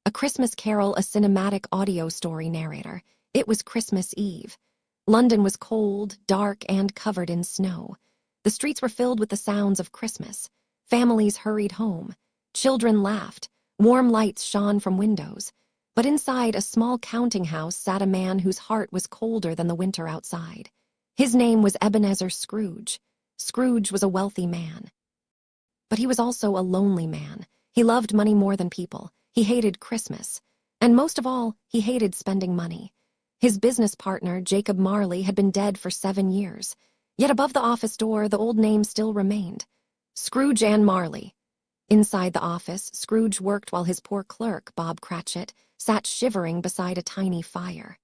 A Christmas Carol, a cinematic audio story narrator. It was Christmas Eve. London was cold, dark, and covered in snow. The streets were filled with the sounds of Christmas. Families hurried home. Children laughed. Warm lights shone from windows. But inside a small counting house sat a man whose heart was colder than the winter outside. His name was Ebenezer Scrooge. Scrooge was a wealthy man. But he was also a lonely man. He loved money more than people. He hated Christmas. And most of all, he hated spending money. His business partner, Jacob Marley, had been dead for 7 years. Yet above the office door, the old name still remained. Scrooge and Marley. Inside the office, Scrooge worked while his poor clerk, Bob Cratchit, sat shivering beside a tiny fire.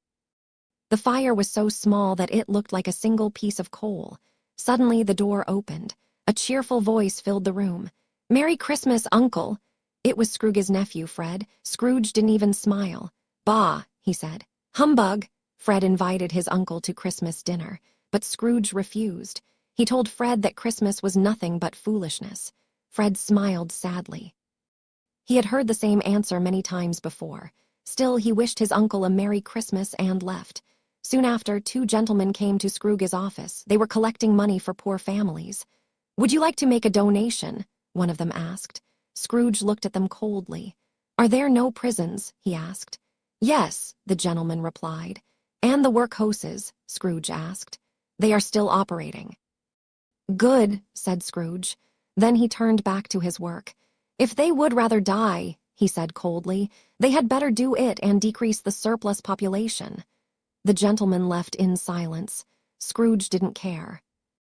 The fire was so small that it looked like a single piece of coal. Suddenly, the door opened. A cheerful voice filled the room. "Merry Christmas, Uncle." It was Scrooge's nephew, Fred. Scrooge didn't even smile. "Bah," he said. "Humbug." Fred invited his uncle to Christmas dinner, but Scrooge refused. He told Fred that Christmas was nothing but foolishness. Fred smiled sadly. He had heard the same answer many times before. Still, he wished his uncle a Merry Christmas and left. Soon after, 2 gentlemen came to Scrooge's office. They were collecting money for poor families. "Would you like to make a donation?" one of them asked. Scrooge looked at them coldly. "Are there no prisons?" he asked. "Yes," the gentleman replied. "And the workhouses?" Scrooge asked. "They are still operating." "Good," said Scrooge. Then he turned back to his work. "If they would rather die," he said coldly, "they had better do it and decrease the surplus population." The gentleman left in silence. Scrooge didn't care.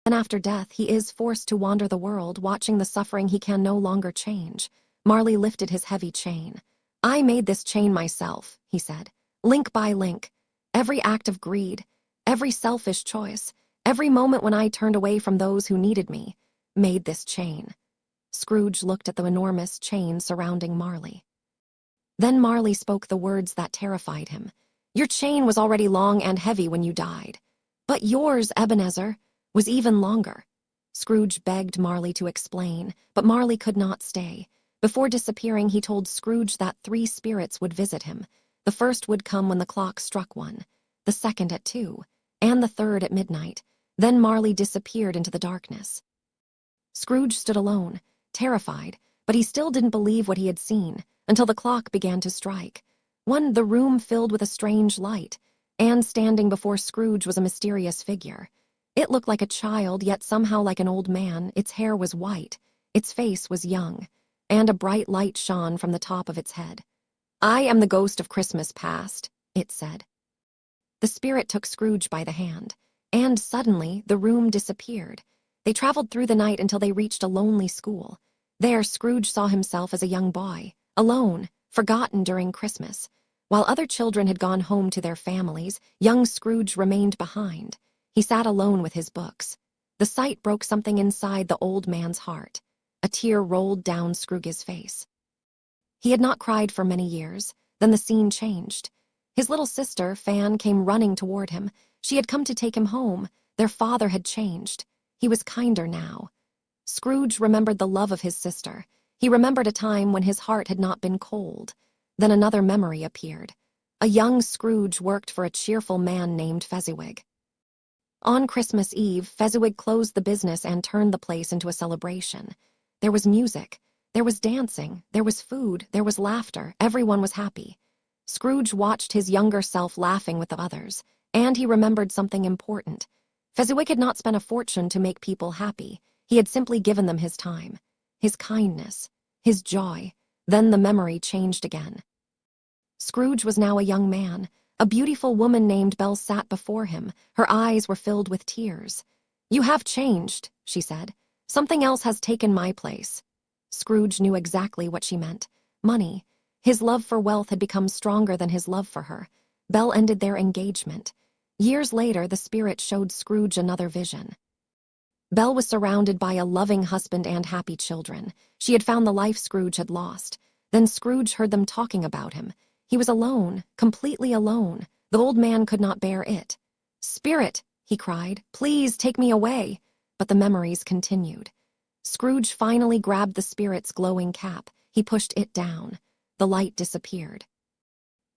And after death, he is forced to wander the world, watching the suffering he can no longer change. Marley lifted his heavy chain. "I made this chain myself," he said, "link by link. Every act of greed, every selfish choice, every moment when I turned away from those who needed me, made this chain." Scrooge looked at the enormous chain surrounding Marley. Then Marley spoke the words that terrified him. "Your chain was already long and heavy when you died. But yours, Ebenezer, was even longer." Scrooge begged Marley to explain, but Marley could not stay. Before disappearing, he told Scrooge that 3 spirits would visit him. The first would come when the clock struck 1, the second at 2, and the third at midnight. Then Marley disappeared into the darkness. Scrooge stood alone, terrified, but he still didn't believe what he had seen, until the clock began to strike. The room filled with a strange light, and standing before Scrooge was a mysterious figure. It looked like a child, yet somehow like an old man. Its hair was white, its face was young, and a bright light shone from the top of its head. "I am the ghost of Christmas past," it said. The spirit took Scrooge by the hand, and suddenly the room disappeared. They traveled through the night until they reached a lonely school. There, Scrooge saw himself as a young boy, alone, forgotten during Christmas. While other children had gone home to their families, young Scrooge remained behind. He sat alone with his books. The sight broke something inside the old man's heart. A tear rolled down Scrooge's face. He had not cried for many years. Then the scene changed. His little sister, Fan, came running toward him. She had come to take him home. Their father had changed. He was kinder now. Scrooge remembered the love of his sister. He remembered a time when his heart had not been cold. Then another memory appeared. A young Scrooge worked for a cheerful man named Fezziwig. On Christmas Eve, Fezziwig closed the business and turned the place into a celebration. There was music, there was dancing, there was food, there was laughter. Everyone was happy. Scrooge watched his younger self laughing with the others, and he remembered something important. Fezziwig had not spent a fortune to make people happy. He had simply given them his time, his kindness, his joy. Then the memory changed again. Scrooge was now a young man. A beautiful woman named Belle sat before him. Her eyes were filled with tears. "You have changed," she said. "Something else has taken my place." Scrooge knew exactly what she meant. Money. His love for wealth had become stronger than his love for her. Belle ended their engagement. Years later, the spirit showed Scrooge another vision. Belle was surrounded by a loving husband and happy children. She had found the life Scrooge had lost. Then Scrooge heard them talking about him. He was alone, completely alone. The old man could not bear it. "Spirit," he cried, "please take me away." But the memories continued. Scrooge finally grabbed the spirit's glowing cap. He pushed it down. the light disappeared.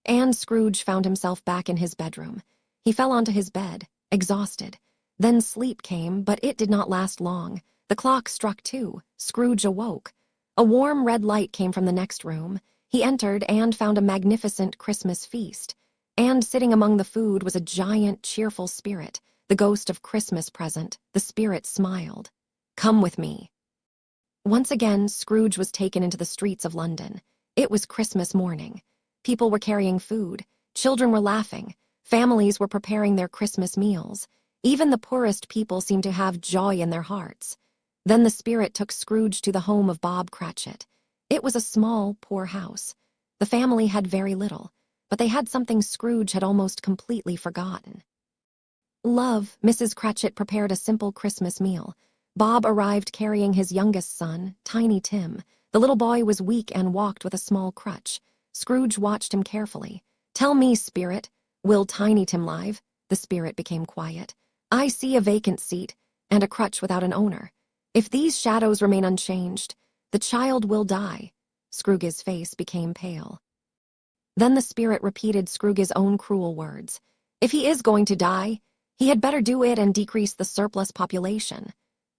And Scrooge found himself back in his bedroom. He fell onto his bed, exhausted. Then sleep came, but it did not last long. The clock struck 2. Scrooge awoke. A warm red light came from the next room. He entered and found a magnificent Christmas feast. And sitting among the food was a giant, cheerful spirit, the ghost of Christmas present. The spirit smiled. "Come with me." Once again, Scrooge was taken into the streets of London. It was Christmas morning. People were carrying food. Children were laughing. Families were preparing their Christmas meals. Even the poorest people seemed to have joy in their hearts. Then the spirit took Scrooge to the home of Bob Cratchit. It was a small, poor house. The family had very little, but they had something Scrooge had almost completely forgotten. Love, Mrs. Cratchit prepared a simple Christmas meal. Bob arrived carrying his youngest son, Tiny Tim. The little boy was weak and walked with a small crutch. Scrooge watched him carefully. "Tell me, spirit, will Tiny Tim live?" The spirit became quiet. "I see a vacant seat and a crutch without an owner. If these shadows remain unchanged, the child will die." Scrooge's face became pale. Then the spirit repeated Scrooge's own cruel words. "If he is going to die, he had better do it and decrease the surplus population."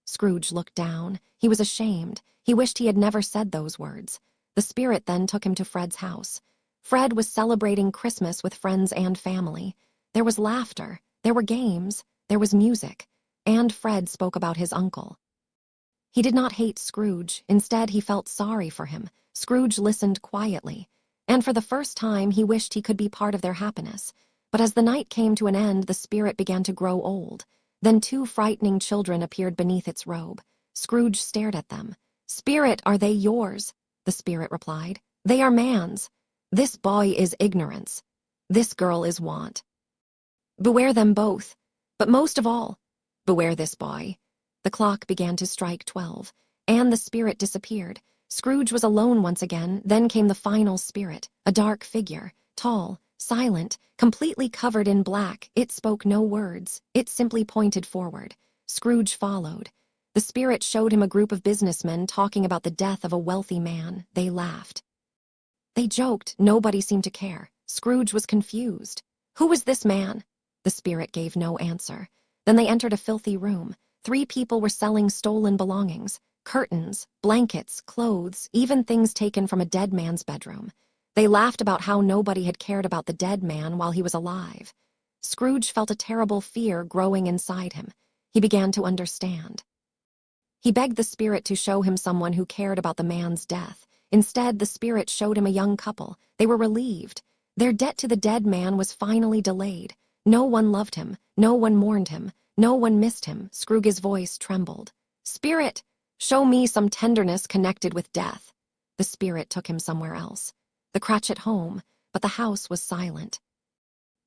Scrooge looked down. He was ashamed. He wished he had never said those words. The spirit then took him to Fred's house. Fred was celebrating Christmas with friends and family. There was laughter, there were games, there was music, and Fred spoke about his uncle. He did not hate Scrooge. Instead, he felt sorry for him. Scrooge listened quietly, and for the first time he wished he could be part of their happiness. But as the night came to an end, the spirit began to grow old. Then 2 frightening children appeared beneath its robe. Scrooge stared at them. "Spirit, are they yours?" The spirit replied. "They are man's. This boy is ignorance. This girl is want. Beware them both, but most of all, beware this boy." The clock began to strike 12, and the spirit disappeared. Scrooge was alone once again. Then came the final spirit, a dark figure, tall, silent, completely covered in black. It spoke no words. It simply pointed forward. Scrooge followed. The spirit showed him a group of businessmen talking about the death of a wealthy man. They laughed. They joked. Nobody seemed to care. Scrooge was confused. Who was this man? The spirit gave no answer. Then they entered a filthy room. 3 people were selling stolen belongings. Curtains, blankets, clothes, even things taken from a dead man's bedroom. They laughed about how nobody had cared about the dead man while he was alive. Scrooge felt a terrible fear growing inside him. He began to understand. He begged the spirit to show him someone who cared about the man's death. Instead, the spirit showed him a young couple. They were relieved. Their debt to the dead man was finally delayed. No one loved him. No one mourned him. No one missed him. Scrooge's voice trembled. "Spirit, show me some tenderness connected with death." The spirit took him somewhere else. The Cratchit home, but the house was silent.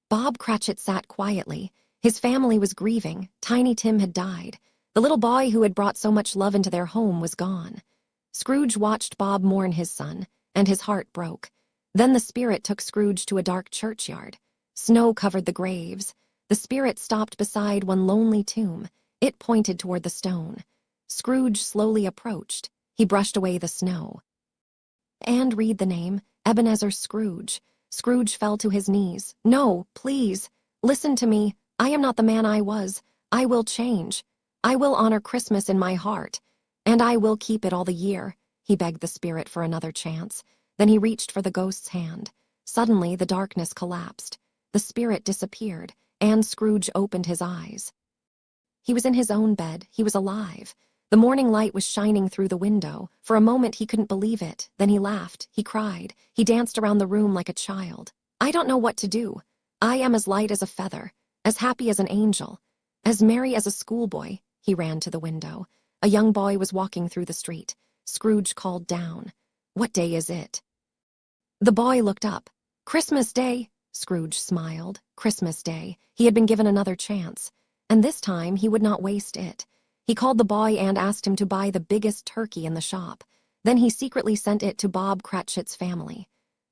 Bob Cratchit sat quietly. His family was grieving. Tiny Tim had died. The little boy who had brought so much love into their home was gone. Scrooge watched Bob mourn his son, and his heart broke. Then the spirit took Scrooge to a dark churchyard. Snow covered the graves. The spirit stopped beside one lonely tomb. It pointed toward the stone. Scrooge slowly approached. He brushed away the snow. "And read the name, Ebenezer Scrooge." Scrooge fell to his knees. "No, please, listen to me. I am not the man I was. I will change. I will honor Christmas in my heart, and I will keep it all the year." He begged the spirit for another chance. Then he reached for the ghost's hand. Suddenly, the darkness collapsed. The spirit disappeared, and Scrooge opened his eyes. He was in his own bed. He was alive. The morning light was shining through the window. For a moment, he couldn't believe it. Then he laughed. He cried. He danced around the room like a child. "I don't know what to do. I am as light as a feather, as happy as an angel, as merry as a schoolboy." He ran to the window. A young boy was walking through the street. Scrooge called down, "What day is it?" The boy looked up. "Christmas Day." Scrooge smiled. Christmas Day. He had been given another chance, and this time he would not waste it. He called the boy and asked him to buy the biggest turkey in the shop. Then he secretly sent it to Bob Cratchit's family.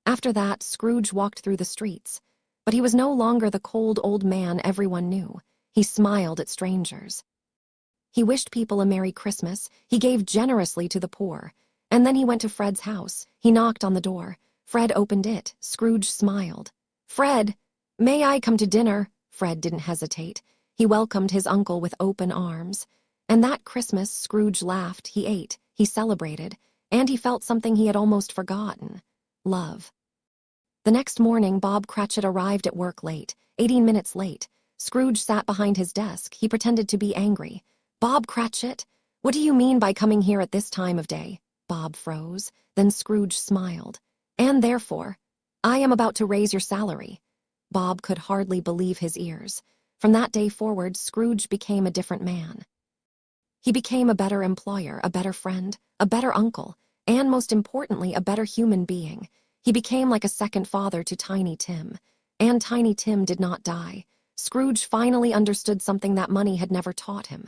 After that, Scrooge walked through the streets. But he was no longer the cold old man everyone knew. He smiled at strangers. He wished people a Merry Christmas. He gave generously to the poor. And then he went to Fred's house. He knocked on the door. Fred opened it. Scrooge smiled. "Fred, may I come to dinner?" Fred didn't hesitate. He welcomed his uncle with open arms. And that Christmas, Scrooge laughed, he ate, he celebrated, and he felt something he had almost forgotten: love. The next morning, Bob Cratchit arrived at work late, 18 minutes late. Scrooge sat behind his desk. He pretended to be angry. "Bob Cratchit, what do you mean by coming here at this time of day?" Bob froze. Then Scrooge smiled. "And therefore, I am about to raise your salary." Bob could hardly believe his ears. From that day forward, Scrooge became a different man. He became a better employer, a better friend, a better uncle, and most importantly, a better human being. He became like a second father to Tiny Tim. And Tiny Tim did not die. Scrooge finally understood something that money had never taught him.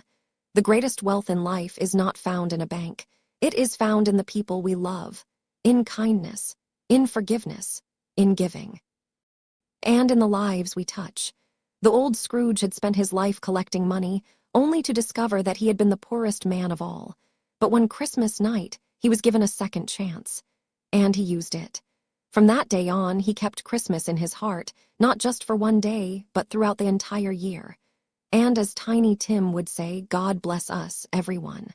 The greatest wealth in life is not found in a bank. It is found in the people we love, in kindness, in forgiveness, in giving, and in the lives we touch. The old Scrooge had spent his life collecting money, only to discover that he had been the poorest man of all. But one Christmas night, he was given a second chance, and he used it. From that day on, he kept Christmas in his heart, not just for one day, but throughout the entire year. And as Tiny Tim would say, God bless us, everyone.